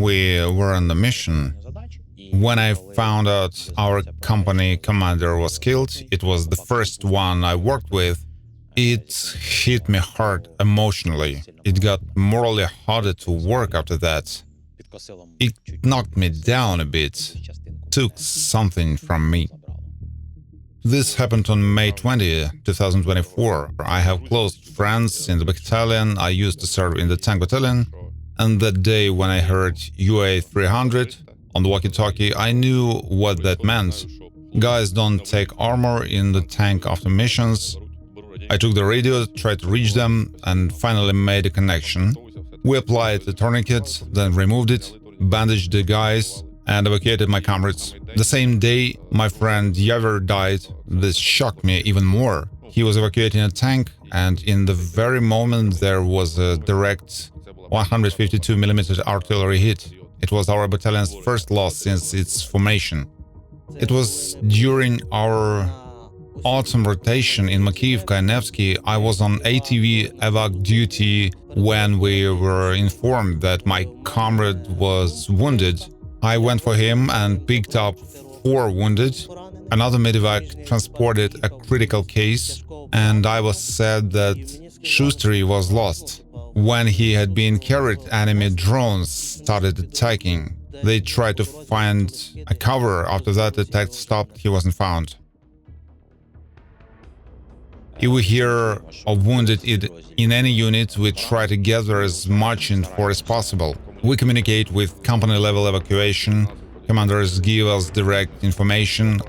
We were on the mission. When I found out our company commander was killed, it was the first one I worked with. It hit me hard emotionally. It got morally harder to work after that. It knocked me down a bit, took something from me. This happened on May 20, 2024. I have close friends in the battalion. I used to serve in the tank battalion. And that day when I heard UA 300 on the walkie-talkie, I knew what that meant. Guys don't take armor in the tank after missions. I took the radio, tried to reach them, and finally made a connection. We applied the tourniquet, then removed it, bandaged the guys, and evacuated my comrades. The same day, my friend Yaver died. This shocked me even more. He was evacuating a tank, and in the very moment there was a direct 152mm artillery hit. It was our battalion's first loss since its formation. It was during our autumn rotation in Makiivka and Nevsky. I was on ATV evac duty when we were informed that my comrade was wounded. I went for him and picked up 4 wounded. Another medevac transported a critical case, and I was sad that Shusteri was lost. When he had been carried, enemy drones started attacking. They tried to find a cover. After that, the attack stopped. He wasn't found. If we hear of wounded in any unit, we try to gather as much info as possible. We communicate with company-level evacuation. Commanders give us direct information,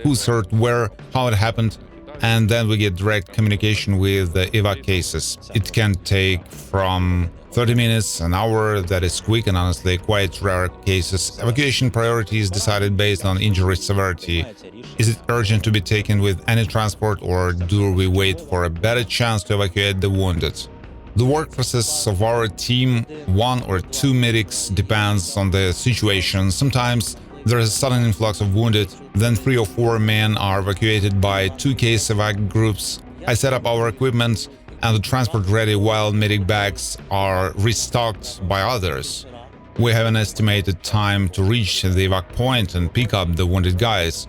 who's hurt where, how it happened, and then we get direct communication with the evac cases. It can take from 30 minutes, an hour. That is quick and honestly quite rare cases. Evacuation priority is decided based on injury severity. Is it urgent to be taken with any transport, or do we wait for a better chance to evacuate the wounded? The work process of our team, 1 or 2 medics, depends on the situation. Sometimes there is a sudden influx of wounded, then 3 or 4 men are evacuated by 2 case evac groups. I set up our equipment and the transport ready while medic bags are restocked by others. We have an estimated time to reach the evac point and pick up the wounded guys.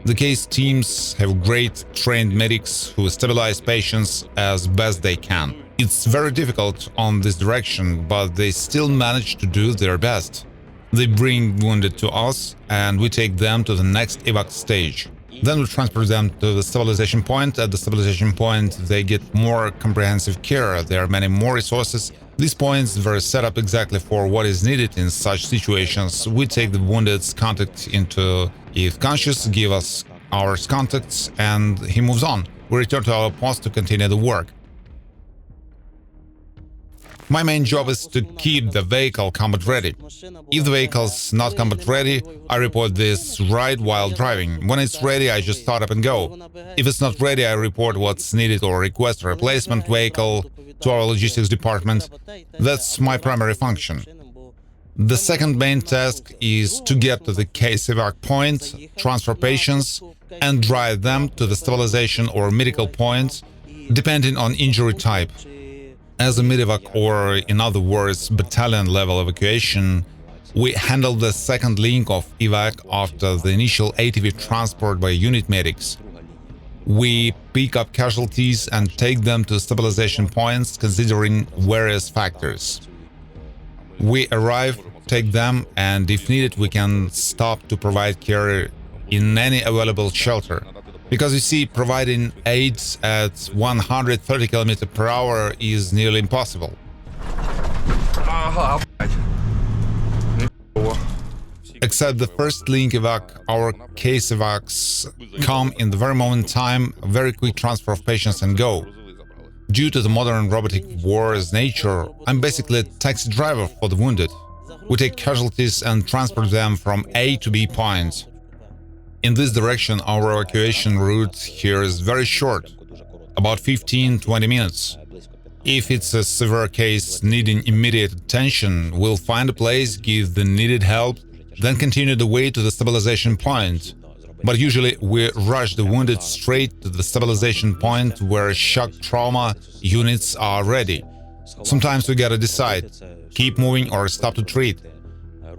The case teams have great trained medics who stabilize patients as best they can. It's very difficult on this direction, but they still manage to do their best. They bring wounded to us, and we take them to the next evac stage. Then we transport them to the stabilization point. At the stabilization point, they get more comprehensive care. There are many more resources. These points were set up exactly for what is needed in such situations. We take the wounded's contact into, if conscious, give us our contacts, and he moves on. We return to our post to continue the work. My main job is to keep the vehicle combat ready. If the vehicle's not combat ready, I report this right while driving. When it's ready, I just start up and go. If it's not ready, I report what's needed or request a replacement vehicle to our logistics department. That's my primary function. The second main task is to get to the case evac point, transfer patients, and drive them to the stabilization or medical point, depending on injury type. As a medevac, or in other words, battalion-level evacuation, we handle the second link of evac after the initial ATV transport by unit medics. We pick up casualties and take them to stabilization points, considering various factors. We arrive, take them, and if needed, we can stop to provide care in any available shelter. Because you see, providing aid at 130 km per hour is nearly impossible. Except the first link evac, our case evacs come in the very moment in time, a very quick transfer of patients and go. Due to the modern robotic war's nature, I'm basically a taxi driver for the wounded. We take casualties and transport them from A to B point. In this direction, our evacuation route here is very short, about 15-20 minutes. If it's a severe case needing immediate attention, we'll find a place, give the needed help, then continue the way to the stabilization point. But usually we rush the wounded straight to the stabilization point where shock trauma units are ready. Sometimes we gotta decide, keep moving or stop to treat.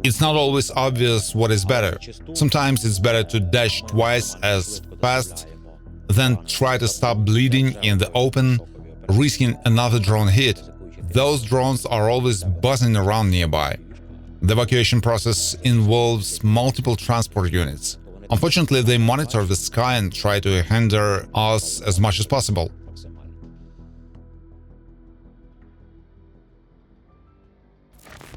It's not always obvious what is better. Sometimes it's better to dash twice as fast than try to stop bleeding in the open, risking another drone hit. Those drones are always buzzing around nearby. The evacuation process involves multiple transport units. Unfortunately, they monitor the sky and try to hinder us as much as possible.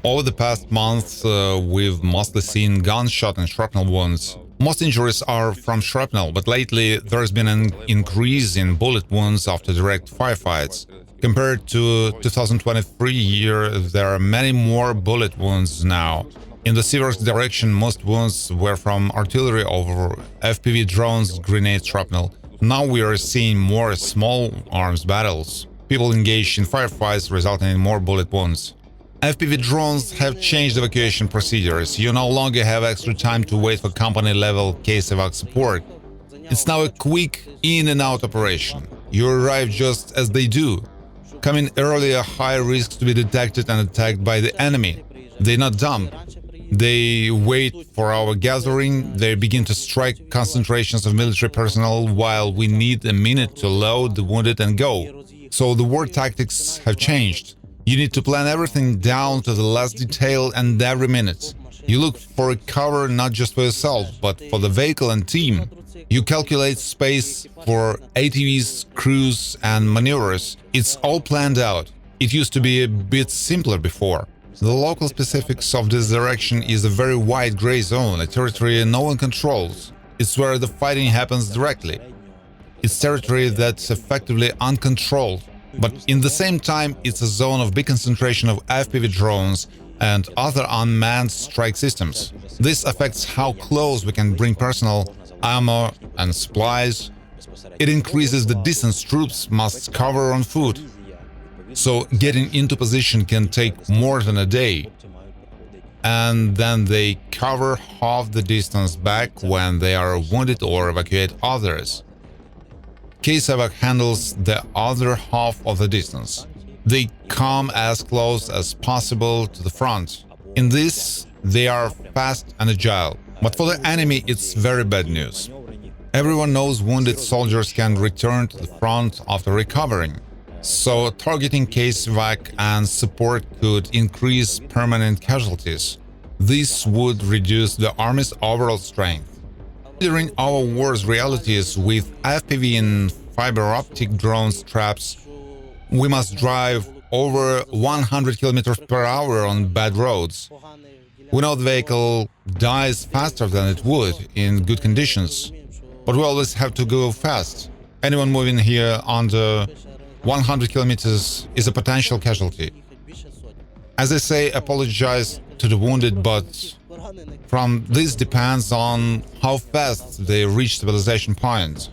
Over the past month, we've mostly seen gunshot and shrapnel wounds. Most injuries are from shrapnel, but lately there's been an increase in bullet wounds after direct firefights. Compared to 2023 year, there are many more bullet wounds now. In the Seversk direction, most wounds were from artillery over FPV drones, grenade shrapnel. Now we are seeing more small arms battles. People engaged in firefights resulting in more bullet wounds. FPV drones have changed evacuation procedures. You no longer have extra time to wait for company-level case evac support. It's now a quick in and out operation. You arrive just as they do. Coming earlier, high risks to be detected and attacked by the enemy. They're not dumb. They wait for our gathering, they begin to strike concentrations of military personnel while we need a minute to load the wounded and go. So the war tactics have changed. You need to plan everything down to the last detail and every minute. You look for a cover not just for yourself, but for the vehicle and team. You calculate space for ATVs, crews and maneuvers. It's all planned out. It used to be a bit simpler before. The local specifics of this direction is a very wide gray zone, a territory no one controls. It's where the fighting happens directly. It's territory that's effectively uncontrolled. But in the same time, it's a zone of big concentration of FPV drones and other unmanned strike systems. This affects how close we can bring personnel, ammo and supplies. It increases the distance troops must cover on foot. So getting into position can take more than a day. And then they cover half the distance back when they are wounded or evacuate others. Case evac handles the other half of the distance. They come as close as possible to the front. In this, they are fast and agile. But for the enemy, it's very bad news. Everyone knows wounded soldiers can return to the front after recovering. So targeting case evac and support could increase permanent casualties. This would reduce the army's overall strength. Considering our war's realities with FPV and fiber optic drone straps, we must drive over 100 km per hour on bad roads. We know the vehicle dies faster than it would in good conditions, but we always have to go fast. Anyone moving here under 100 kilometers is a potential casualty. As I say, apologize to the wounded, but from this depends on how fast they reach stabilization point.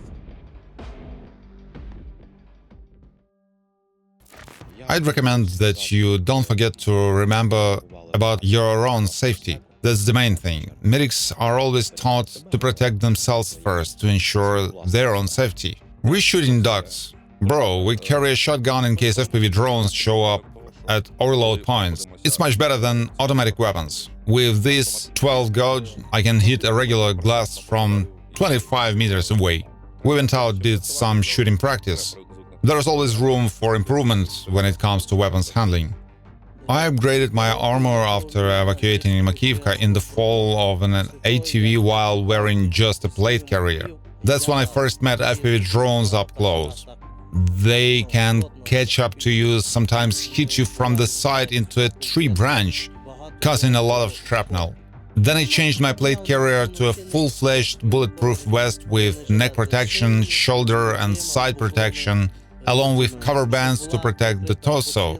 I'd recommend that you don't forget to remember about your own safety. That's the main thing. Medics are always taught to protect themselves first to ensure their own safety. We're shooting ducks. Bro, we carry a shotgun in case FPV drones show up at overload points. It's much better than automatic weapons. With this 12 gauge, I can hit a regular glass from 25 meters away. We went out, did some shooting practice. There's always room for improvement when it comes to weapons handling. I upgraded my armor after evacuating Makivka in the fall of an ATV while wearing just a plate carrier. That's when I first met FPV drones up close. They can catch up to you, sometimes hit you from the side into a tree branch, causing a lot of shrapnel. Then I changed my plate carrier to a full-fledged bulletproof vest with neck protection, shoulder and side protection, along with cover bands to protect the torso.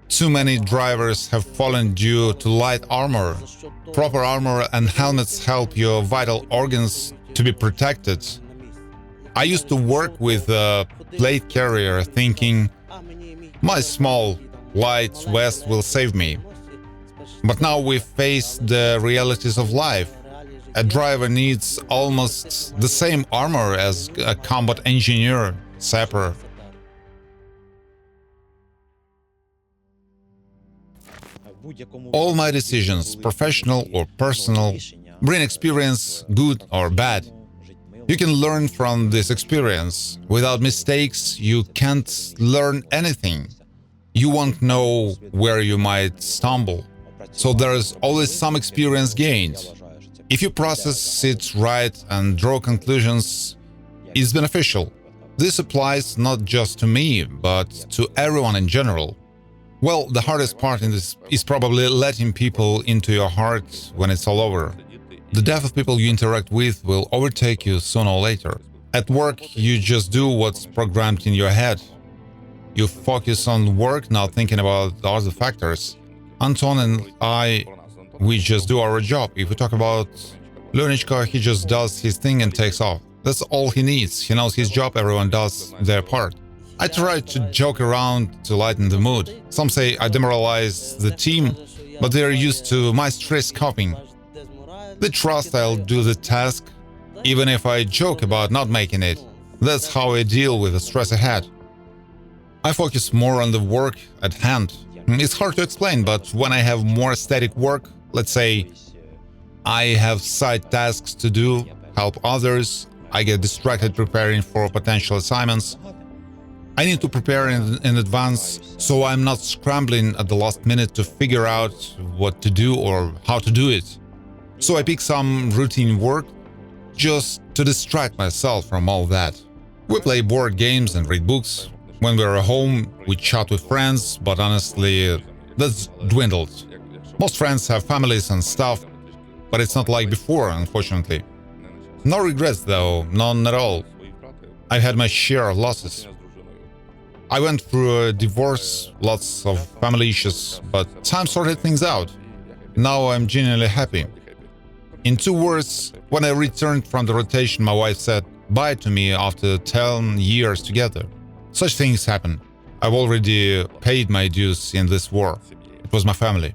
Too many drivers have fallen due to light armor. Proper armor and helmets help your vital organs to be protected. I used to work with a plate carrier thinking, my small, light vest will save me. But now we face the realities of life. A driver needs almost the same armor as a combat engineer, sapper. All my decisions, professional or personal, bring experience, good or bad. You can learn from this experience. Without mistakes, you can't learn anything. You won't know where you might stumble. So there's always some experience gained. If you process it right and draw conclusions, it's beneficial. This applies not just to me, but to everyone in general. Well, the hardest part in this is probably letting people into your heart when it's all over. The death of people you interact with will overtake you sooner or later. At work, you just do what's programmed in your head. You focus on work, not thinking about other factors. Anton and I, we just do our job. If we talk about Lunichka, he just does his thing and takes off. That's all he needs. He knows his job, everyone does their part. I try to joke around to lighten the mood. Some say I demoralize the team, but they're used to my stress coping. They trust I'll do the task, even if I joke about not making it. That's how I deal with the stress ahead. I focus more on the work at hand. It's hard to explain, but when I have more static work, let's say I have side tasks to do, help others, I get distracted preparing for potential assignments. I need to prepare in advance, so I'm not scrambling at the last minute to figure out what to do or how to do it. So I pick some routine work just to distract myself from all that. We play board games and read books. When we're at home, we chat with friends, but honestly, that's dwindled. Most friends have families and stuff, but it's not like before, unfortunately. No regrets though, none at all. I've had my share of losses. I went through a divorce, lots of family issues, but time sorted things out. Now I'm genuinely happy. In 2 words, when I returned from the rotation, my wife said bye to me after 10 years together. Such things happen. I've already paid my dues in this war. It was my family.